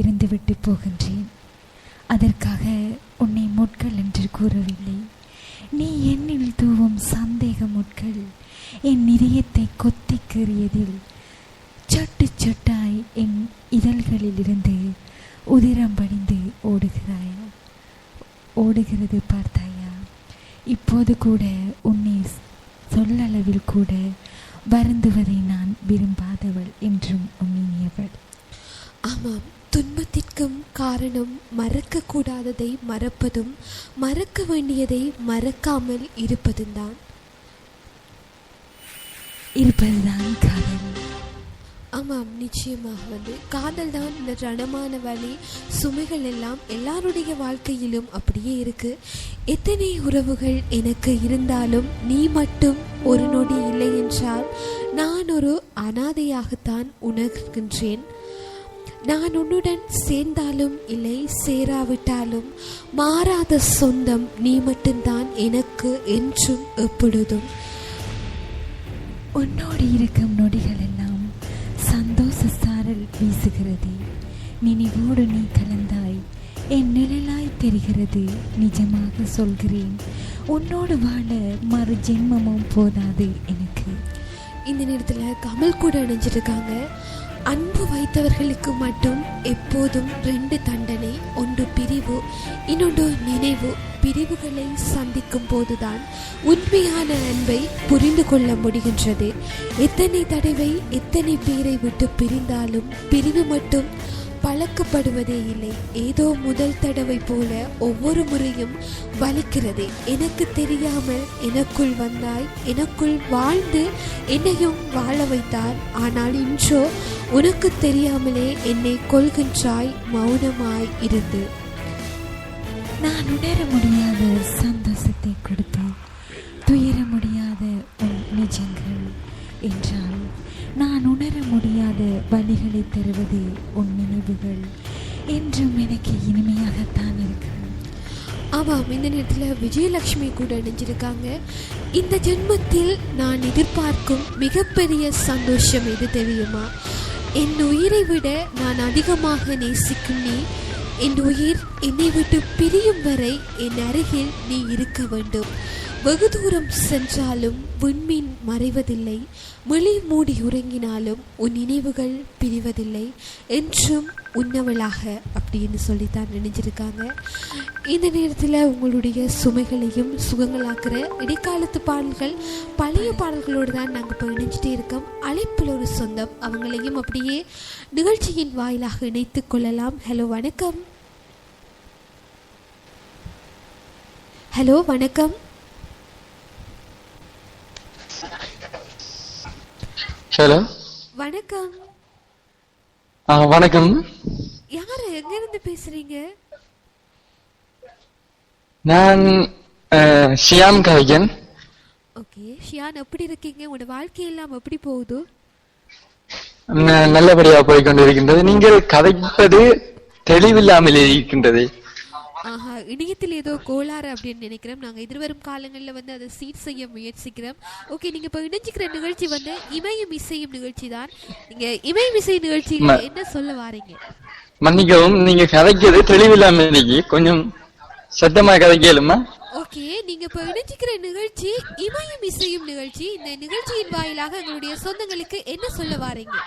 இருந்துவிட்டு போகின்றேன். அதற்காக உன்னை முட்கள் என்று கூறவில்லை. நீ என்னில் தூவும் சந்தேக முட்கள் என் இதயத்தை கொத்தி கீறியதில் சொட்டு சொட்டாய் என் இதழ்களிலிருந்து உதிரம் படிந்து ஓடுகிறது பார்த்தாயா? இப்போது கூட உன்னை சொல்லளவில் கூட வருந்துவதை நான் விரும்பாதவள் என்றும் உண்மையவள். ஆமாம், துன்பத்திற்கும் காரணம் மறக்க கூடாததை மறப்பதும் மறக்க வேண்டியதை மறக்காமல் இருப்பதுதான் காதல். ஆமாம், நிச்சயமாக காதல் தான் இந்த ரணமான வழி சுமைகள் எல்லாம் எல்லாருடைய வாழ்க்கையிலும் அப்படியே இருக்கு. எத்தனை உறவுகள் எனக்கு இருந்தாலும் நீ மட்டும் ஒரு நொடி இல்லை என்றால் நான் ஒரு அனாதையாகத்தான் உணர்கின்றேன். நான் உன்னுடன் சேர்ந்தாலும் இல்லை சேராவிட்டாலும் மாறாத சொந்தம் நீ மட்டும்தான் எனக்கு என்றும் எப்பொழுதும். உன்னோடு இருக்கும் நொடிகள் எல்லாம் சந்தோஷ சாரல் வீசுகிறது. நினைவோடு நீ கலந்தாய் என் நிழலாய் தெரிகிறது. நிஜமாக சொல்கிறேன், உன்னோடு வாழ மறு ஜென்மமும் போதாது எனக்கு. இந்த நேரத்தில் கமல் கூட இணைஞ்சிருக்காங்க. அன்பு வைத்தவர்களுக்கு மட்டும் எப்போதும் 2 தண்டனை, ஒன்று பிரிவு, இன்னொன்று நினைவு. பிரிவுகளை சந்திக்கும் போதுதான் உண்மையான அன்பை புரிந்து கொள்ள முடிகின்றது. எத்தனை தடவை எத்தனை பேரை விட்டு பிரிந்தாலும் பிரிவு மட்டும் பழக்கப்படுவதே இல்லை. ஏதோ முதல் தடவை போல ஒவ்வொரு முறையும் வலிக்கிறது. எனக்கு தெரியாமல் எனக்குள் வந்தாய், எனக்குள் வாழ்ந்து என்னையும் வாழ வைத்தார். ஆனால் இன்றோ உனக்கு தெரியாமலே என்னை கொள்கின்றாய் மௌனமாய் இருந்து. நான் உணர முடியாத சந்தோஷத்தை கொடுத்து துயர முடியாத உன் நிஜங்கள் என்றால் நான் உணர முடியாத வழிகளை தருவது உன் நினைவுகள் என்றும் எனக்கு இனிமையாகத்தான் இருக்கு. ஆமாம், இந்த நேரத்தில் விஜயலட்சுமி கூட இணைஞ்சிருக்காங்க. இந்த ஜென்மத்தில் நான் எதிர்பார்க்கும் மிகப்பெரிய சந்தோஷம் எது தெரியுமா? என் உயிரை விட நான் அதிகமாக நேசிக்கும் நீ. என் உயிர் என்னை விட்டு பிரியும் வரை என் அருகில் நீ இருக்க வேண்டும். வெகு தூரம் சென்றாலும் விண்மீன் மறைவதில்லை, மொழி மூடி உறங்கினாலும் உன் நினைவுகள் பிரிவதில்லை என்றும் உன்னவளாக அப்படின்னு சொல்லித்தான் நினைஞ்சிருக்காங்க. இந்த நேரத்தில் உங்களுடைய சுமைகளையும் சுகங்களாக்குற இடைக்காலத்து பாடல்கள், பழைய பாடல்களோடு தான் நாங்கள் இப்போ இணைஞ்சிட்டே இருக்கோம். அழைப்பில் ஒரு சொந்தம், அவங்களையும் அப்படியே நிகழ்ச்சியின் வாயிலாக இணைத்து கொள்ளலாம். ஹலோ வணக்கம். ஹலோ வணக்கம். ஹலோ வணக்கம். வணக்கம். யாரு, எங்க இருந்து பேசுறீங்க? நான் ஷியான் கவிஞன். ஓகே ஷியான், எப்படி இருக்கீங்க? உங்களோட வாழ்க்கை எல்லாம் எப்படி போகுது? நல்லபடியா போய்கொண்டிருக்கின்றது. நீங்கள் கதைப்பது தெளிவில்லாமல் இருக்கின்றது. ஆஹா, இணையத்தில் ஏதோ கோளாறு அப்படின்னு நினைக்கிறோம். நாங்கள் எதிர்வரும் காலங்களில் வந்து அதை சீட் செய்ய முயற்சிக்கிறோம். ஓகே, நீங்க இப்போ இணைஞ்சிக்கிற நிகழ்ச்சி வந்து இமயம் இசையும் நிகழ்ச்சி தான். நீங்க இமயம் இசை நிகழ்ச்சியில என்ன சொல்ல வாரீங்க? மன்னிக்கவும், நீங்க கதைக்கிறது தெளிவில்லாம இருக்கு, கொஞ்சம் சத்தமா கதைக்கலுமா? ஓகே, நீங்க இப்போ இணைஞ்சிக்கிற நிகழ்ச்சி இமயம் இசையும் நிகழ்ச்சி. இந்த நிகழ்ச்சியின் வாயிலாக எங்களுடைய சொந்தங்களுக்கு என்ன சொல்ல வாரீங்க?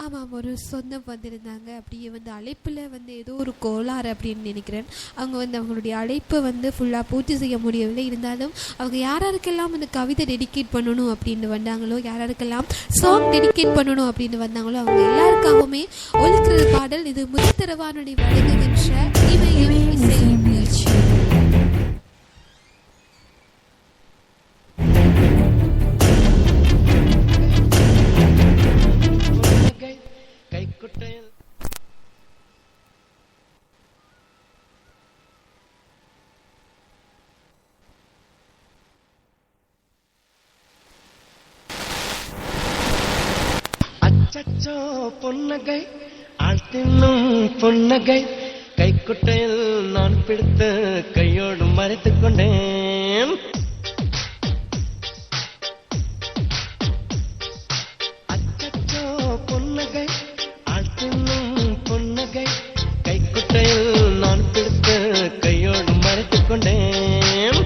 ஆமாம், ஒரு சொந்தம் வந்திருந்தாங்க. அப்படியே வந்து அழைப்பில் வந்து ஏதோ ஒரு கோளாறு அப்படின்னு நினைக்கிறேன். அவங்க வந்து அவங்களுடைய அழைப்பை வந்து ஃபுல்லாக பூர்த்தி செய்ய முடியவில்லை. இருந்தாலும் அவங்க யாராருக்கெல்லாம் வந்து கவிதை டெடிகேட் பண்ணணும் அப்படின்னு வந்தாங்களோ, யாராருக்கெல்லாம் சாங் டெடிகேட் பண்ணணும் அப்படின்னு வந்தாங்களோ, அவங்க எல்லாருக்காகவுமே ஒலிக்கிற பாடல் இது முதத்தரவானுடைய வழங்குகின்ற இமயம் இசை நிகழ்ச்சி. அச்சச்சோ பொன்னகை, ஆழ்த்தின்னும் பொன்னகை, கைக்குட்டையில் நான் பிடித்து கையோடு மறைத்துக் கொண்டேன். அச்சச்சோ புன்னகை ஆழ்த்தினும் புன்னகை கைக்குட்டையில் நான் பிடித்து கையோடு மறைத்துக் கொண்டேன்.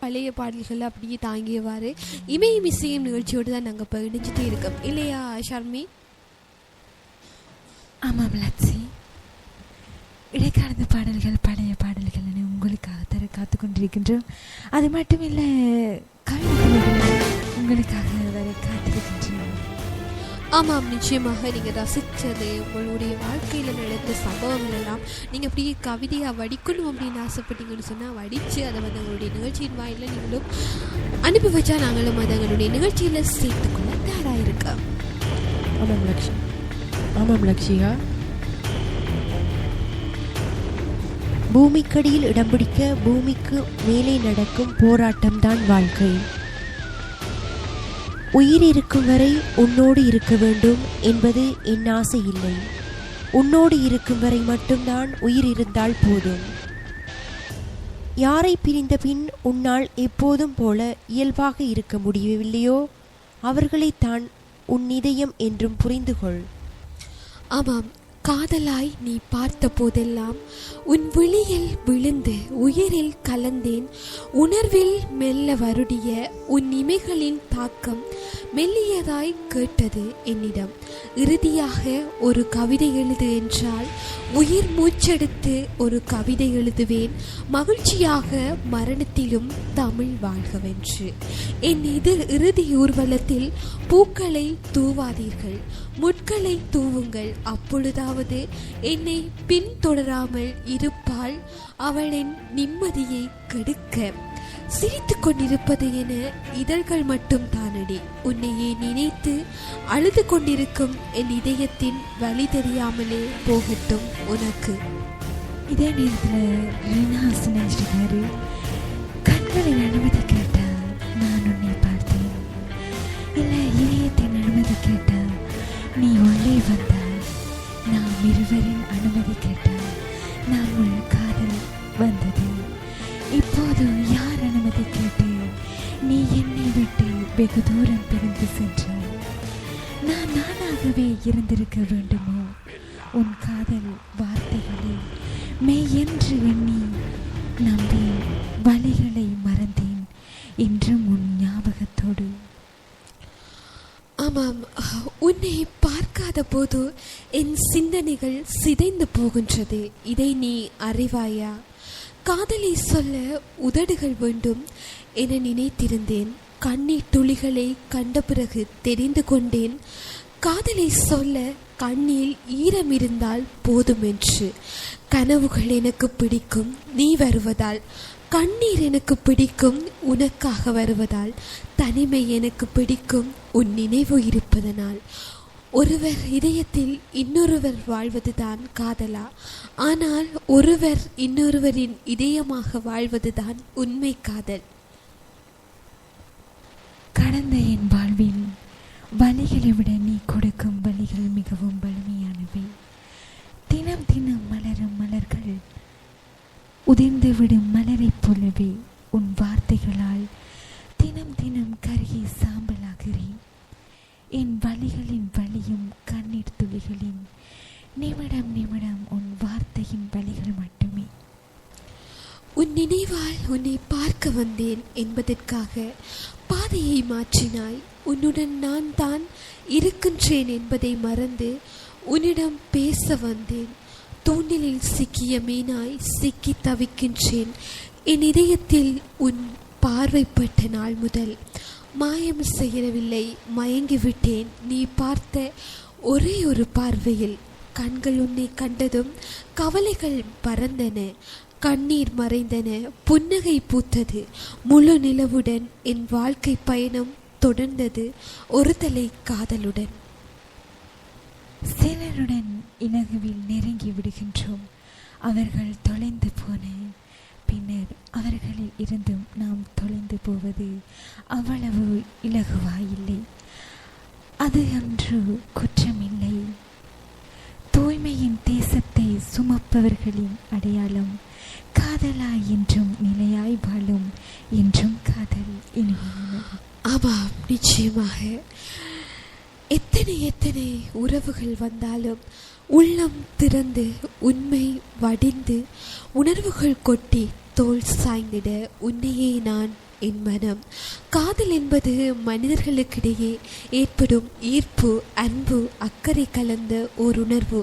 பழைய பாடல்கள் அப்படியே தாங்கியவாறு இமயம் இசையும் நிகழ்ச்சியோடு தான் நாங்கள் இப்போ இணைஞ்சிட்டே இருக்கோம் இல்லையா ஷர்மி? ஆமாம் லட்சி, இடைக்காலத்து பாடல்கள் பழைய பாடல்கள் உங்களுக்காக தர காத்து கொண்டிருக்கின்றோம். அது மட்டும் இல்லை, கவிதைகளை உங்களுக்காக வர காத்திருக்கின்றோம். ஆமாம், நிச்சயமாக நீங்கள் ரசித்தது, உங்களுடைய வாழ்க்கையில் நடந்த சம்பவங்கள் எல்லாம் நீங்கள் அப்படியே கவிதையாக வடிக்கணும் அப்படின்னு ஆசைப்பட்டீங்கன்னு சொன்னால் வடித்து அதை வந்து உங்களுடைய நிகழ்ச்சியின் வாயிலில் நீங்களும் அனுப்பி வச்சா நாங்களும் அதை எங்களுடைய நிகழ்ச்சியில் சேர்த்துக்கொள்ள தயாராக இருக்கோம். ஆமாம் லக்ஷிகா. பூமிக்கடியில் இடம் பிடிக்க பூமிக்கு மேலே நடக்கும் போராட்டம்தான் வாழ்க்கை. உயிர் இருக்கும் வரை உன்னோடு இருக்க வேண்டும் என்பது என் ஆசை இல்லை. உன்னோடு இருக்கும் வரை மட்டும்தான் உயிர் இருந்தால் போதும். யாரை பிரிந்த பின் உன்னால் எப்போதும் போல இயல்பாக இருக்க முடியவில்லையோ அவர்களைத்தான் உன் இதயம் என்றும் புரிந்து கொள். ஆமாம், காதலாய் நீ பார்த்த போதெல்லாம் உன் விழியில் விழுந்து உயிரில் கலந்தேன். உணர்வில் மெல்ல வருடிய உன் இமைகளின் தாக்கம் மெல்லியதாய் கேட்டது என்னிடம். இறுதியாக ஒரு கவிதை எழுது என்றால் உயிர் மூச்செடுத்து ஒரு கவிதை எழுதுவேன். மகிழ்ச்சியாக மரணத்திலும் தமிழ் வாழ்கவென்று. என் இறுதி ஊர்வலத்தில் பூக்களை தூவாதீர்கள், முட்களை தூவுங்கள். அப்பொழுதாவது என்னை பின்தொடராமல் இருப்பாள். அவளின் நிம்மதியை கெடுக்க சிரித்து கொண்டிருப்பது என இதழ்கள் மட்டும் தானடி. உன்னையே நினைத்து அழுது கொண்டிருக்கும் என் இதயத்தின் வழி தெரியாமலே போகட்டும் உனக்கு. இதே நேரத்தில் ரீனாஸ் நினைச்சிருக்காரு, கண்களின் அனுமதி கேட்டா நான் உன்னை பார்த்தேன், இல்லை இதயத்தின் அனுமதி கேட்டா நீ உள்ளே வந்தாய், நாம் இருவரின் அனுமதி கேட்டா நாங்கள் காதல் வந்தது. இப்போது யார் அனுமதி கேட்டு நீ என்னை விட்டு வெகு தூரம் பிரிந்து சென்றாய்? நான் நானாகவே இருந்திருக்க வேண்டுமோ? உன் காதல் வார்த்தைகளை மெய் என்று எண்ணி நம்பி வழிகளை மறந்தேன், இன்றும் உன் ஞாபகத்தோடு. ஆமாம், உன்னை பார்க்காத போது என் சிந்தனைகள் சிதைந்து போகின்றது. இதை நீ அறிவாயா? காதலை சொல்ல உதடுகள் வேண்டும் என நினைத்திருந்தேன். கண்ணீர் துளிகளை கண்ட பிறகு தெரிந்து கொண்டேன், காதலை சொல்ல கண்ணில் ஈரம் இருந்தால் போதும் என்று. கனவுகள் எனக்கு பிடிக்கும் நீ வருவதால், கண்ணீர் எனக்கு பிடிக்கும் உனக்காக வருவதால், தனிமை எனக்கு பிடிக்கும் உன் நினைவு இருப்பதனால். ஒருவர் இதயத்தில் இன்னொருவர் வாழ்வதுதான் காதலா? ஆனால் ஒருவர் இன்னொருவரின் இதயமாக வாழ்வதுதான் உண்மை காதல். கடந்த என் வாழ்வில் வலிகளை விட நீ கொடுக்கும் வலிகள் மிகவும் வலிமையானவை. தினம் தினம் மலரும் மலர்கள் உதிர்ந்து விடும் மலரைப் போலவே உன் வார்த்தைகளால் தினம் தினம் கருகி சாம்பலாகிறேன். என் வலிகளின் வலியும் கண்ணீர் துளிகளின் நிமிடம் நிமிடம் உன் வார்த்தையின் வலிகள் மட்டுமே. உன் நினைவால் உன்னை பார்க்க வந்தேன் என்பதற்காக பாதையை மாற்றினாய். உன்னுடன் நான் தான் இருக்கின்றேன் என்பதை மறந்து உன்னிடம் பேச வந்தேன். தூண்டிலில் சிக்கிய மீனாய் சிக்கி தவிக்கின்றேன். என் இதயத்தில் உன் பார்வைப்பட்ட நாள் முதல் மாயம் செய்யவில்லை, மயங்கிவிட்டேன். நீ பார்த்த ஒரே ஒரு பார்வையில் கண்கள் உன்னை கண்டதும் கவலைகள் பறந்தன, கண்ணீர் மறைந்தன, புன்னகை பூத்தது. முழு நிலவுடன் என் வாழ்க்கை பயணம் தொடர்ந்தது, ஒரு தலை காதலுடன். சிலருடன் இலகுவில் நெருங்கி விடுகின்றோம். அவர்கள் தொலைந்து போன பின்னர் அவர்களில் இருந்தும் நாம் தொலைந்து போவது அவ்வளவு இலகுவாயில்லை. அது அன்று குற்றமில்லை. தூய்மையின் தேசத்தை சுமப்பவர்களின் அடையாளம் காதலாய் என்றும் நிலையாய் வாழும் என்றும் காதல் இனிமையானது. ஆமாம், நிச்சயமாக. எத்தனை எத்தனை உறவுகள் வந்தாலும் உள்ளம் திறந்து உண்மை வடிந்து உணர்வுகள் கொட்டி தோல் சாய்ந்திட உன்னையே நான் என் மனம். காதல் என்பது மனிதர்களுக்கிடையே ஏற்படும் ஈர்ப்பு, அன்பு, அக்கறை கலந்த ஓர் உணர்வு.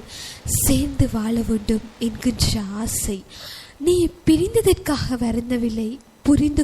சேர்ந்து வாழ வேண்டும் என்கின்ற ஆசை. நீ பிரிந்ததற்காக வருந்தவில்லை, புரிந்து